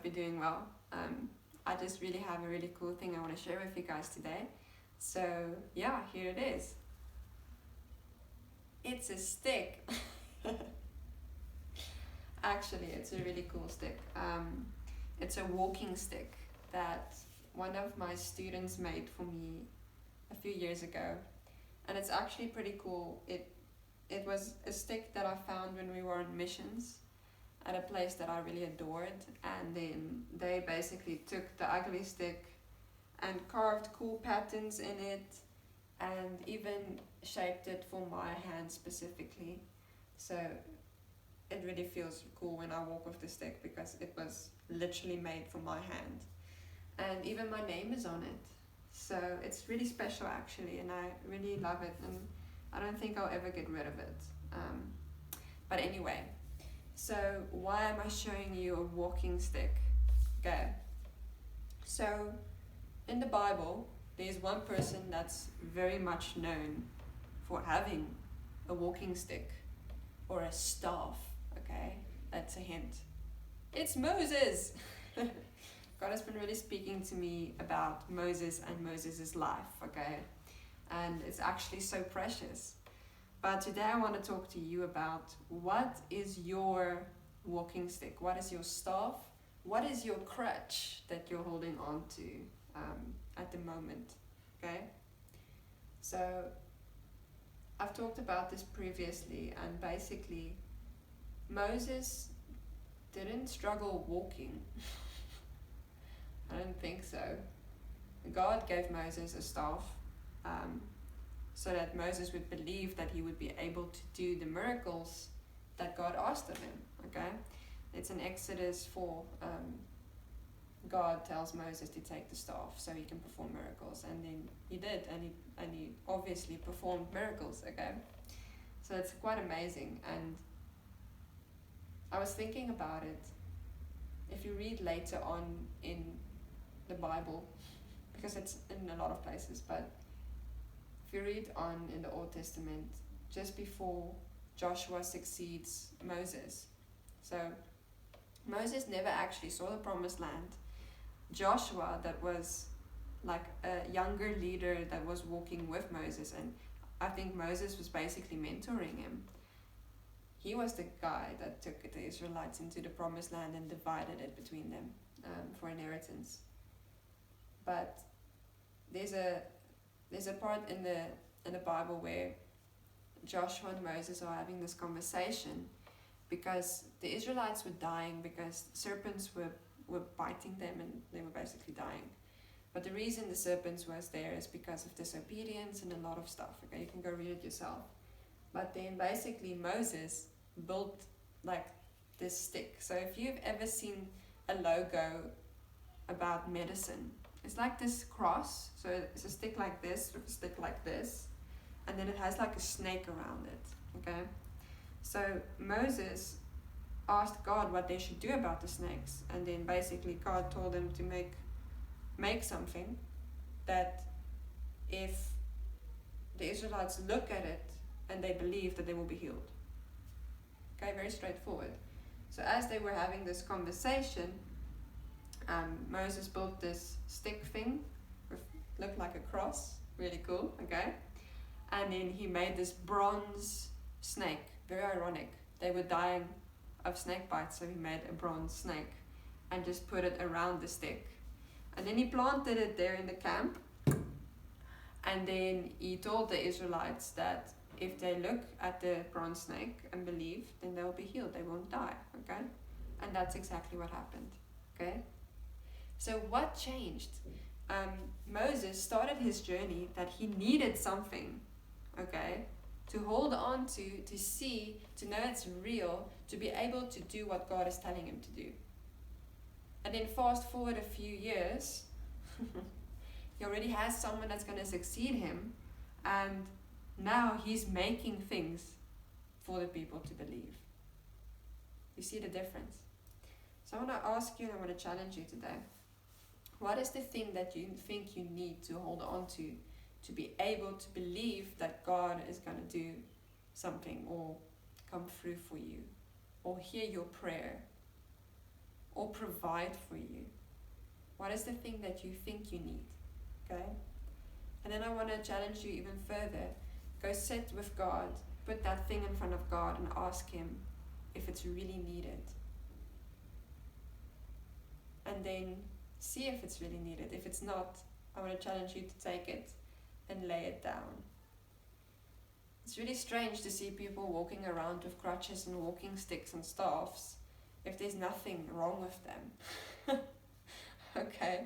hope you're doing well. I just really have a really cool thing I want to share with you guys today. So, yeah, here it is. It's a stick. Actually, it's a really cool stick. It's a walking stick that one of my students made for me a few years ago. And it's actually pretty cool. It was a stick that I found when we were on missions at a place that I really adored, and then they basically took the ugly stick and carved cool patterns in it and even shaped it for my hand specifically. So it really feels cool when I walk with the stick because it was literally made for my hand. And even my name is on it. So it's really special actually, and I really love it, and I don't think I'll ever get rid of it. But anyway, so why am I showing you a walking stick? Okay, so in the Bible, there's one person that's very much known for having a walking stick or a staff, okay? That's a hint. It's Moses! God has been really speaking to me about Moses and Moses' life, okay? And it's actually so precious. But today I want to talk to you about what is your walking stick? What is your staff? What is your crutch that you're holding on to at the moment? Okay? So I've talked about this previously, and basically Moses didn't struggle walking. I don't think so. God gave Moses a staff so that Moses would believe that he would be able to do the miracles that God asked of him. Okay, it's in Exodus 4. God tells Moses to take the staff so he can perform miracles, and then he did, and he obviously performed miracles. Okay, so it's quite amazing. And I was thinking about it. If you read later on in the Bible, because it's in a lot of places, but if you read on in the Old Testament, just before Joshua succeeds Moses, so Moses never actually saw the promised land. Joshua, that was like a younger leader that was walking with Moses, and I think Moses was basically mentoring him. He was the guy that took the Israelites into the promised land and divided it between them for inheritance. But there's a part in the Bible where Joshua and Moses are having this conversation because the Israelites were dying because serpents were biting them and they were basically dying. But the reason the serpents was there is because of disobedience and a lot of stuff. Okay, you can go read it yourself. But then basically Moses built like this stick. So if you've ever seen a logo about medicine, it's like this cross. So it's a stick like this with a stick like this, and then it has like a snake around it. Okay, so Moses asked God what they should do about the snakes, and then basically God told them to make something that if the Israelites look at it and they believe, that they will be healed. Okay, very straightforward. So as they were having this conversation, Moses built this stick thing, looked like a cross, really cool, okay? And then he made this bronze snake, very ironic. They were dying of snake bites, so he made a bronze snake and just put it around the stick. And then he planted it there in the camp, and then he told the Israelites that if they look at the bronze snake and believe, then they'll be healed, they won't die, okay? And that's exactly what happened, okay? So what changed? Moses started his journey that he needed something, okay, to hold on to see, to know it's real, to be able to do what God is telling him to do. And then fast forward a few years, he already has someone that's going to succeed him, and now he's making things for the people to believe. You see the difference? So I want to ask you and I want to challenge you today. What is the thing that you think you need to hold on to be able to believe that God is going to do something or come through for you or hear your prayer or provide for you? What is the thing that you think you need? Okay? And then I want to challenge you even further. Go sit with God, put that thing in front of God and ask Him if it's really needed. And then see if it's really needed. If it's not, I want to challenge you to take it and lay it down. It's really strange to see people walking around with crutches and walking sticks and staffs if there's nothing wrong with them. Okay?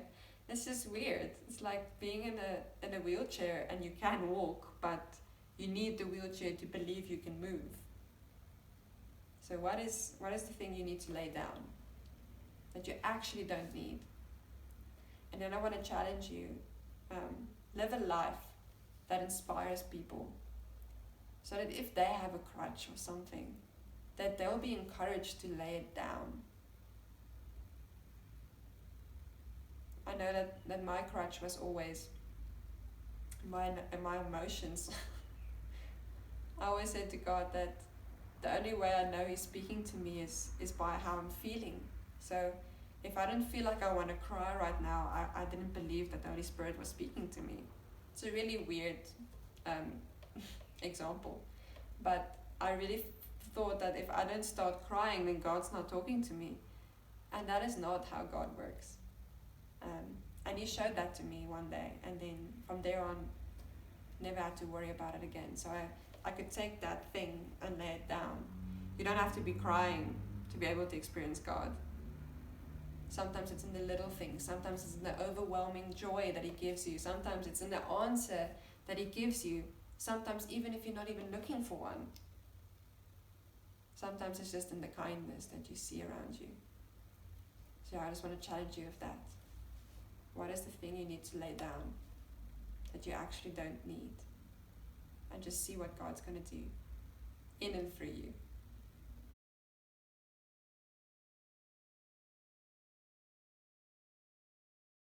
It's just weird. It's like being in a wheelchair and you can walk, but you need the wheelchair to believe you can move. So what is the thing you need to lay down that you actually don't need? And then I want to challenge you, live a life that inspires people, so that if they have a crutch or something, that they'll be encouraged to lay it down. I know that my crutch was always my emotions. I always said to God that the only way I know He's speaking to me is by how I'm feeling. So if I didn't feel like I want to cry right now, I didn't believe that the Holy Spirit was speaking to me. It's a really weird example, but I really thought that if I don't start crying, then God's not talking to me. And that is not how God works. And He showed that to me one day, and then from there on, never had to worry about it again. So I could take that thing and lay it down. You don't have to be crying to be able to experience God. Sometimes it's in the little things. Sometimes it's in the overwhelming joy that He gives you. Sometimes it's in the answer that He gives you. Sometimes even if you're not even looking for one. Sometimes it's just in the kindness that you see around you. So I just want to challenge you with that. What is the thing you need to lay down that you actually don't need? And just see what God's going to do in and through you.